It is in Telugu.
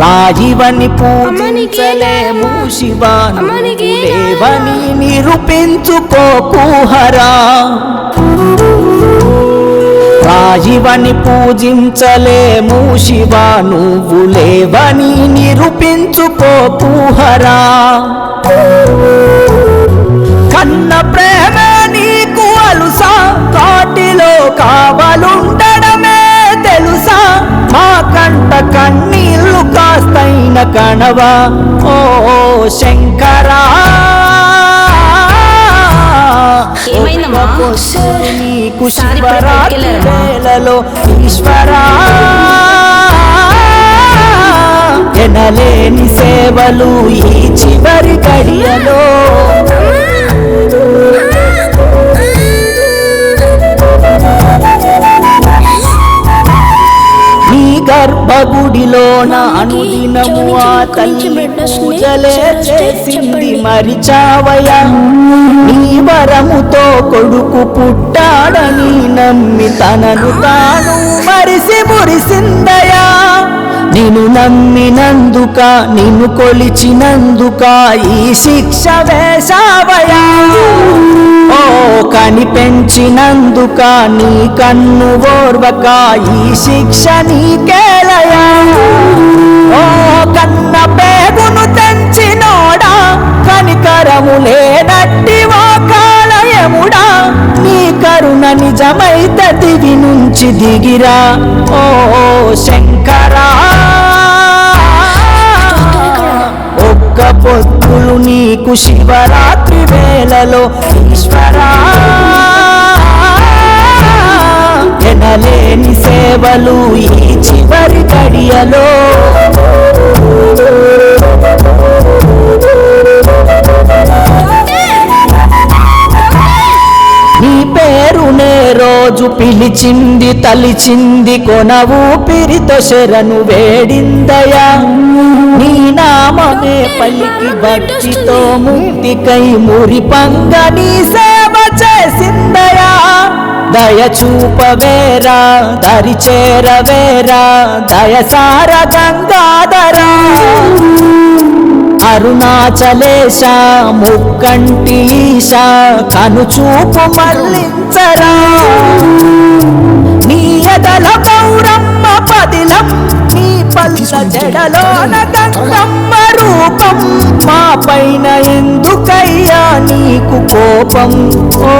రాయివని పూజించలేము శివ, లేవని నిరూపించుకో కుహరా. రాయివని పూజించలేము శివ, నువ్వు లేవని నిరూపించుకో కుహరా. కన్న ప్రేమ నీకు అలుసా, కాటిలో కావలుండడమే తెలుసా. మా కంట కన్నీళ్ళు కాస్తైన కణవా ఓ శంకరా. నీకు శివరాత్రి వేళలో ఈశ్వరా, ఎనలేని సేవలు ఈ చివరి గడియలో. నీ గర్భగుడిలోన అనుదినము ఆ తల్లి పూజలే చేసింది మరిచావయ్యా. నీ వరముతో కొడుకు పుట్టాడని నమ్మి తనను తాను మరిసి మురిసిందయా. నిన్ను నమ్మినందుక, నిన్ను కొలిచినందుక ఈ శిక్ష వేశావయ్యా. ఓ కని పెంచినందుక, నీ కన్ను ఓర్వక ఈ శిక్ష నీకేలయా. ఓ కన్న పేగును తెంచినోడా, కనికరము లేనట్టి వాకాలయముడా. నీ కరుణ నిజమైతే దివి నుంచి దిగిరా ఓ శంకరా. ఒక్క పొత్తులు నీకు శివరాత్రి వేళలో ఈశ్వరా, ఎనలేని సేవలు ఈ చివరి గడియలో. నీ పేరునే రోజు పిలిచింది తలిచింది, కొన ఊపిరితో శరణు వేడిందయా. నీ నామమే పలికి భక్తితో ముక్తికై మురిపంగ నీ సేవ చేసిందయా. దయ చూపవేరా, దరి చేరవేరా, దయసార గంగాధరా. అరుణాచలేశ ముక్కంటి ఈశ, కనుచూపు మళ్ళించరా. నీ ఎదల పౌరమ్మ పదిలం, నీ పల్ల జడలోన గంగమ్మ రూపం. మా పైన ఎందుకయ్యా నీకు కోపం ఓ